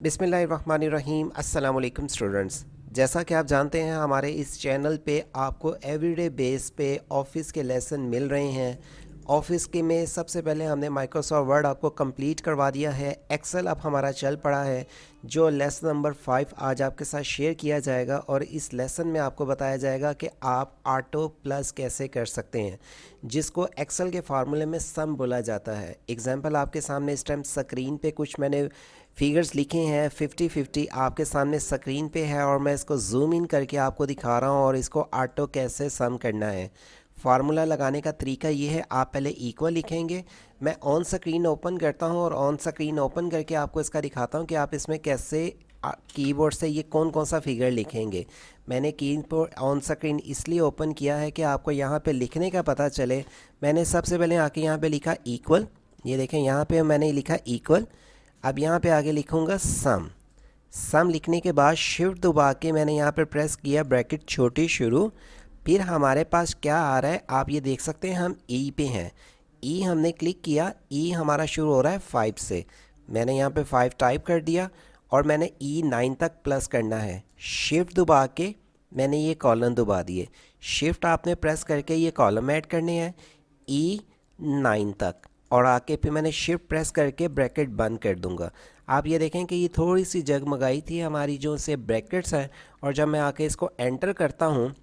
बिस्मिल्लाहिर्रहमानिर्रहीम। अस्सलाम वालेकुम स्टूडेंट्स। जैसा कि आप जानते हैं हमारे इस चैनल पे आपको एवरीडे बेस पे ऑफिस के लेसन मिल रहे हैं। ऑफिस के में सबसे पहले हमने माइक्रोसॉफ्ट वर्ड आपको कंप्लीट करवा दिया है। एक्सेल अब हमारा चल पड़ा है जो लेसन नंबर 5 आज आपके साथ शेयर किया जाएगा और इस लेसन में आपको बताया जाएगा कि आप ऑटो प्लस कैसे कर सकते हैं, जिसको एक्सेल के फार्मूले में सम बोला जाता है। एग्जांपल आपके सामने इस टाइम स्क्रीन पे कुछ मैंने फिगर्स लिखे हैं 50-50 आपके सामने स्क्रीन पे है और मैं इसको जूम इन करके आपको दिखा रहा हूँ और इसको ऑटो कैसे सम करना है। फार्मूला लगाने का तरीका ये है, आप पहले इक्वल लिखेंगे। मैं ऑन स्क्रीन ओपन करता हूँ और ऑन स्क्रीन ओपन करके आपको इसका दिखाता हूँ कि आप इसमें कैसे कीबोर्ड से ये कौन कौन सा फिगर लिखेंगे। मैंने कीबोर्ड ऑन स्क्रीन इसलिए ओपन किया है कि आपको यहाँ पे लिखने का पता चले। मैंने सबसे पहले आके यहाँ पे लिखा इक्वल, ये देखें यहाँ पे मैंने लिखा इक्वल। अब यहाँ पे आगे लिखूँगा सम। सम लिखने के बाद शिफ्ट दबा के मैंने यहाँ पे प्रेस किया ब्रैकेट छोटी शुरू। फिर हमारे पास क्या आ रहा है आप ये देख सकते हैं, हम ई पे हैं। ई हमने क्लिक किया, ई हमारा शुरू हो रहा है 5 से। मैंने यहाँ पे 5 टाइप कर दिया और मैंने ई 9 तक प्लस करना है। शिफ्ट दबा के मैंने ये कॉलम दबा दिए। शिफ्ट आपने प्रेस करके ये कॉलम ऐड करने हैं ई 9 तक और आके फिर मैंने शिफ्ट प्रेस करके ब्रैकेट बंद कर दूंगा। आप ये देखें कि ये थोड़ी सी जगमगाई थी हमारी जो से ब्रैकेट्स हैं और जब मैं आके इसको एंटर करता हूँ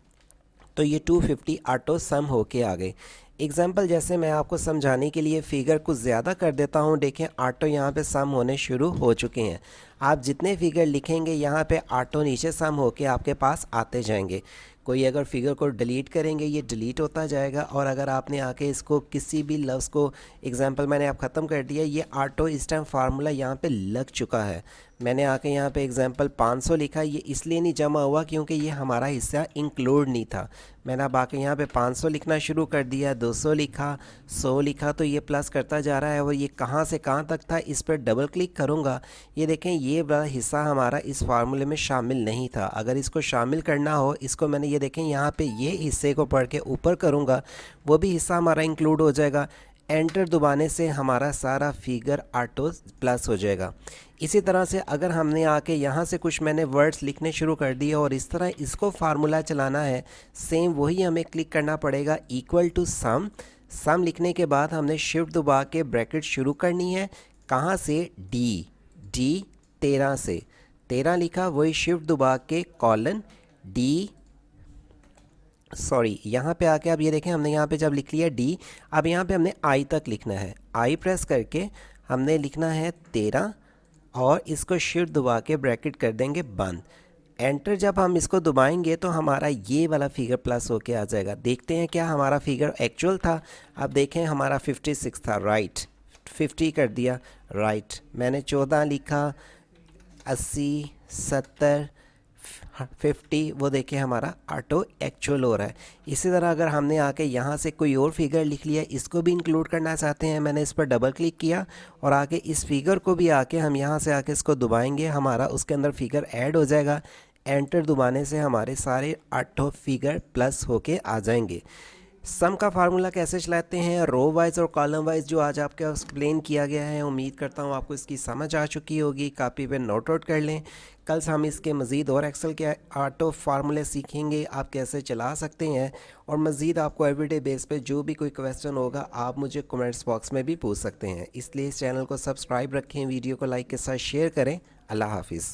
तो ये 250 ऑटो सम होके आ गए। एग्जाम्पल जैसे मैं आपको समझाने के लिए फ़िगर कुछ ज़्यादा कर देता हूँ। देखें ऑटो यहाँ पे सम होने शुरू हो चुके हैं। आप जितने फिगर लिखेंगे यहाँ पे ऑटो नीचे सम होके आपके पास आते जाएंगे। कोई अगर फिगर को डिलीट करेंगे ये डिलीट होता जाएगा और अगर आपने आके इसको किसी भी लफ्ज़ को एग्जांपल मैंने आप ख़त्म कर दिया, ये ऑटो इस टाइम फार्मूला यहाँ पे लग चुका है। मैंने आके यहाँ पे एग्जांपल 500 लिखा, ये इसलिए नहीं जमा हुआ क्योंकि ये हमारा हिस्सा इंक्लूड नहीं था। मैंने अब आके यहाँ पे 500 लिखना शुरू कर दिया, 200 लिखा, 100 लिखा, तो ये प्लस करता जा रहा है और ये कहाँ से कहाँ तक था इस पर डबल क्लिक करूँगा। ये देखें ये वाला हिस्सा हमारा इस फार्मूले में शामिल नहीं था। अगर इसको शामिल करना हो, इसको मैंने ये देखें यहाँ पे ये हिस्से को पढ़ के ऊपर करूँगा, वो भी हिस्सा हमारा इंक्लूड हो जाएगा। एंटर दबाने से हमारा सारा फिगर ऑटो प्लस हो जाएगा। इसी तरह से अगर हमने आके यहाँ से कुछ मैंने वर्ड्स लिखने शुरू कर दिए और इस तरह इसको फार्मूला चलाना है, सेम वही हमें क्लिक करना पड़ेगा इक्वल टू सम। सम लिखने के बाद हमने शिफ्ट दबा के ब्रैकेट शुरू करनी है। कहाँ से? डी 13 से। 13 लिखा, वही शिफ्ट दबा के कॉलन डी, सॉरी यहाँ पे आके अब ये देखें हमने यहाँ पे जब लिख लिया डी, अब यहाँ पे हमने आई तक लिखना है। आई प्रेस करके हमने लिखना है 13 और इसको शिफ्ट दबा के ब्रैकेट कर देंगे बंद। एंटर जब हम इसको दबाएंगे तो हमारा ये वाला फिगर प्लस होके आ जाएगा। देखते हैं क्या हमारा फिगर एक्चुअल था। अब देखें हमारा 56 था, राइट 50 कर दिया, राइट। मैंने 14 लिखा, 80, 70, 50, वो देखिए हमारा ऑटो एक्चुअल हो रहा है। इसी तरह अगर हमने आके यहाँ से कोई और फिगर लिख लिया, इसको भी इंक्लूड करना चाहते हैं, मैंने इस पर डबल क्लिक किया और आके इस फिगर को भी आके हम यहाँ से आके इसको दबाएंगे, हमारा उसके अंदर फिगर ऐड हो जाएगा। एंटर दबाने से हमारे सारे 8 फिगर प्लस होके आ जाएंगे। सम का फार्मूला कैसे चलाते हैं, रो वाइज और कॉलम वाइज, जो आज आपको एक्सप्लेन किया गया है। उम्मीद करता हूँ आपको इसकी समझ आ चुकी होगी। कापी पे नोट आउट कर लें। कल से हम इसके मज़ीद और एक्सेल के ऑटो फार्मूले सीखेंगे, आप कैसे चला सकते हैं। और मज़ीद आपको एवरीडे बेस पे जो भी कोई क्वेश्चन होगा आप मुझे कमेंट्स बॉक्स में भी पूछ सकते हैं। इसलिए इस चैनल को सब्सक्राइब रखें, वीडियो को लाइक के साथ शेयर करें। अल्लाह हाफिज़।